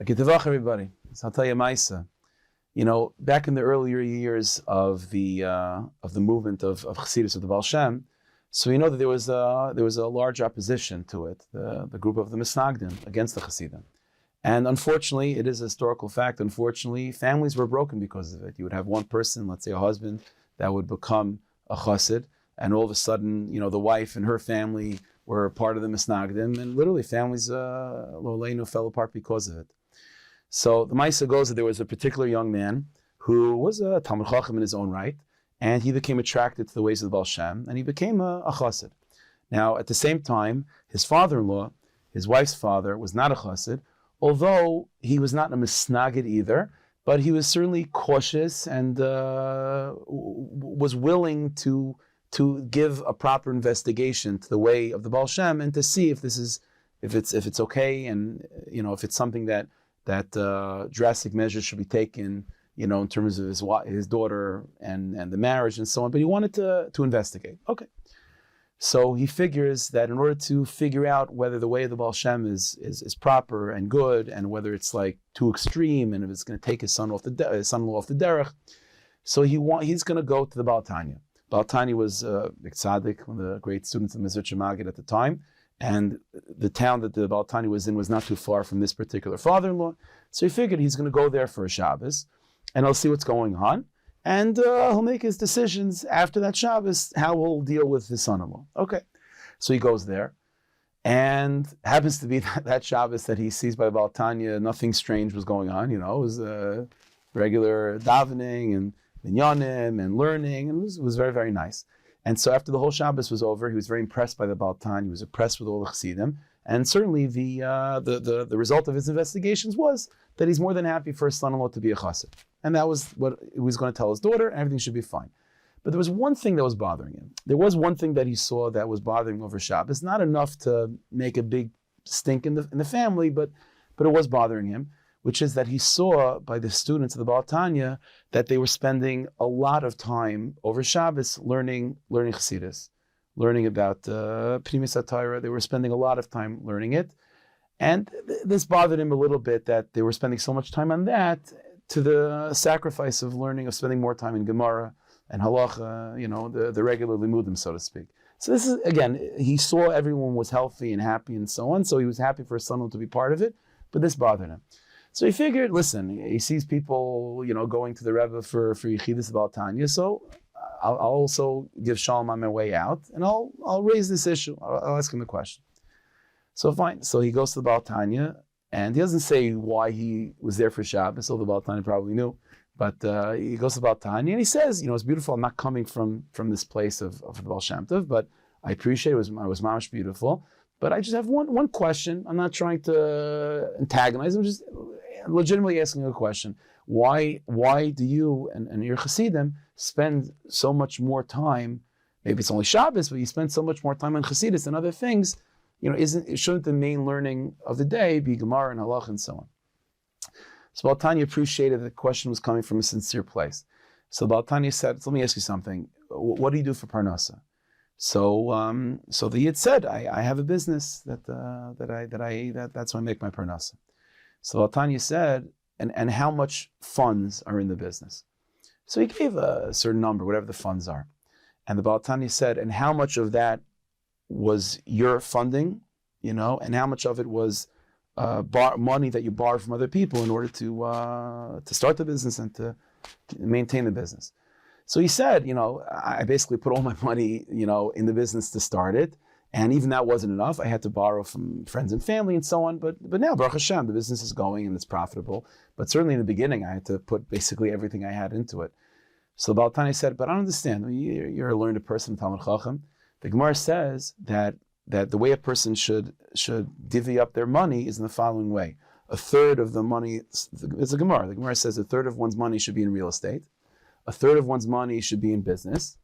Good Tavach, everybody. So I'll tell you a Maisa. You know, back in the earlier years of the movement of Chassidus of the Baal Shem, so you know that there was a large opposition to it, the group of the Misnagdim against the Chassidim. And unfortunately, it is a historical fact, unfortunately, families were broken because of it. You would have one person, let's say a husband, that would become a Chassid, and all of a sudden, you know, the wife and her family were part of the Misnagdim, and literally families, Loleinu, fell apart because of it. So the Maisa goes that there was a particular young man who was a Talmud Chacham in his own right, and he became attracted to the ways of the Baal Shem, and he became a Chassid. Now, at the same time, his father-in-law, his wife's father, was not a Chassid, although he was not a Misnagid either, but he was certainly cautious and was willing to give a proper investigation to the way of the Baal Shem and to see if it's okay, and you know, if it's something that drastic measures should be taken, you know, in terms of his daughter and the marriage and so on. But he wanted to investigate. Okay. So he figures that in order to figure out whether the way of the Baal Shem is proper and good, and whether it's like too extreme, and if it's going to take his son-in-law off the derech, so he's going to go to the Baal Tanya. Baal Tanya was Tzadikim, one of the great students of Motzei Shabbos at the time, and the town that the Baal Tanya was in was not too far from this particular father-in-law. So he figured he's going to go there for a Shabbos, and he'll see what's going on, and he'll make his decisions after that Shabbos, how he'll deal with his son-in-law. Okay, so he goes there, and happens to be that Shabbos that he sees by Baal Tanya, nothing strange was going on. You know, it was regular davening and minyanim and learning, and it was very, very nice. And so after the whole Shabbos was over, he was very impressed by the Baal Tanya. He was impressed with all the Chassidim, and certainly the result of his investigations was that he's more than happy for his son-in-law to be a Chassid. And that was what he was going to tell his daughter, and everything should be fine. But there was one thing that was bothering him. There was one thing that he saw that was bothering him over Shabbos. Not enough to make a big stink in the family, but it was bothering him, which is that he saw by the students of the Baal Tanya that they were spending a lot of time over Shabbos learning Chassidus, learning about Pnimis HaTorah. They were spending a lot of time learning it. And this bothered him a little bit, that they were spending so much time on that to the sacrifice of spending more time in Gemara and Halacha, you know, the regular limudim, so to speak. So this is, again, he saw everyone was healthy and happy and so on, so he was happy for his son to be part of it, but this bothered him. So he figured, listen, he sees people, you know, going to the Rebbe for Yechidus Baal Tanya, so I'll also give Shalom on my way out, and I'll raise this issue. I'll ask him the question. So fine. So he goes to the Baal Tanya, and he doesn't say why he was there for Shabbos, so the Baal Tanya probably knew. But he goes to the Baal Tanya, and he says, you know, it's beautiful. I'm not coming from this place of the Baal Shem Tov, but I appreciate it. It was mamish beautiful. But I just have one question. I'm not trying to antagonize. I'm just legitimately asking a question. Why do you and your Chassidim spend so much more time? Maybe it's only Shabbos, but you spend so much more time on Chassidus and other things. You know, shouldn't the main learning of the day be Gemara and Halach and so on? So Baal Tanya appreciated that the question was coming from a sincere place. So Baal Tanya said, "Let me ask you something. What do you do for Parnasa?" So the Yid said, "I have a business that's how I make my Parnasa." So Baal Tanya said, "And how much funds are in the business?" So he gave a certain number, whatever the funds are, and the Baal Tanya said, "And how much of that was your funding, you know, and how much of it was money that you borrowed from other people in order to start the business and to maintain the business?" So he said, you know, I basically put all my money, you know, in the business to start it, and even that wasn't enough. I had to borrow from friends and family and so on. But now, Baruch Hashem, the business is going and it's profitable. But certainly in the beginning, I had to put basically everything I had into it. So Baal Tanya said, "But I don't understand. You're a learned person, Talmud Chacham. The Gemara says that the way a person should divvy up their money is in the following way. A third of the money, it's a Gemara. The Gemara says a third of one's money should be in real estate. A third of one's money should be in business.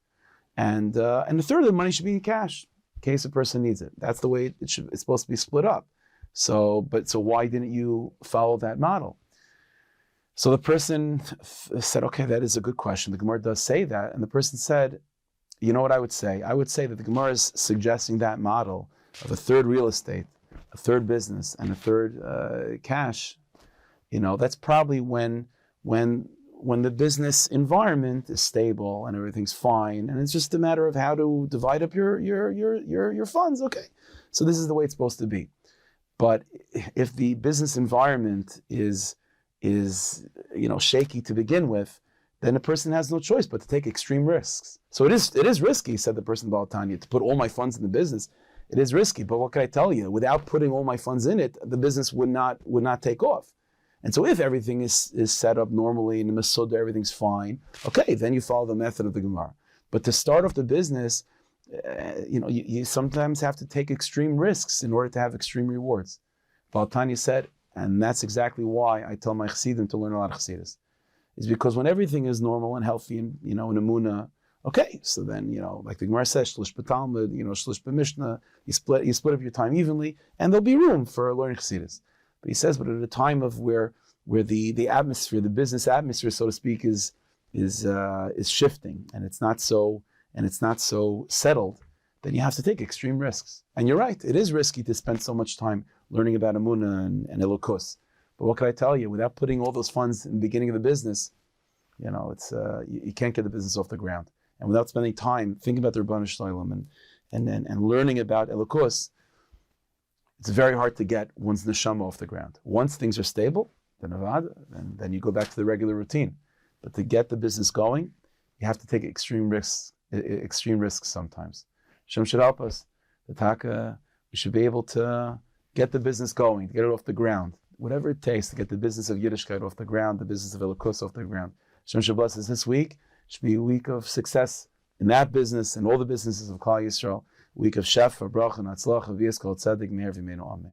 And a third of the money should be in cash, in case a person needs it. That's the way it's supposed to be split up. So why didn't you follow that model?" So the person said, "Okay, that is a good question. The Gemara does say that." And the person said, "You know what I would say? I would say that the Gemara is suggesting that model of a third real estate, a third business, and a third cash that's probably when the business environment is stable and everything's fine, and it's just a matter of how to divide up your funds. Okay, so this is the way it's supposed to be. But if the business environment is shaky to begin with, then a person has no choice but to take extreme risks. So it is risky, said the person Baal Tanya, to put all my funds in the business. It is risky, but what can I tell you? Without putting all my funds in it, the business would not take off. And so if everything is set up normally in the Masuda, everything's fine, okay, then you follow the method of the Gemara. But to start off the business, you sometimes have to take extreme risks in order to have extreme rewards. Baal Tanya said, and that's exactly why I tell my Chassidim to learn a lot of Chassidus, is because when everything is normal and healthy and, in Emunah, okay, so then, like the Gemara says, Shlish B'Talmud, Shlish B'Mishnah, you split up your time evenly, and there'll be room for learning Chassidus. But he says, but at a time of where the atmosphere, the business atmosphere, so to speak, is shifting, and it's not so settled, then you have to take extreme risks. And you're right, it is risky to spend so much time learning about Emunah and Elokus. But what can I tell you? Without putting all those funds in the beginning of the business, it's you can't get the business off the ground. And without spending time thinking about the Rabbanu Shloim and learning about Elokus, it's very hard to get one's neshama off the ground. Once things are stable, then you go back to the regular routine. But to get the business going, you have to take extreme risks sometimes. Shem should help us. We should be able to get the business going, to get it off the ground. Whatever it takes to get the business of Yiddishkeit off the ground, the business of Elokus off the ground. Shem should bless us this week. Should be a week of success in that business and all the businesses of Klal Yisrael. A week of Shefa, Bracha, and Atzlacha, V'yis Kol Tzaddik, Meir V'meinu Amen.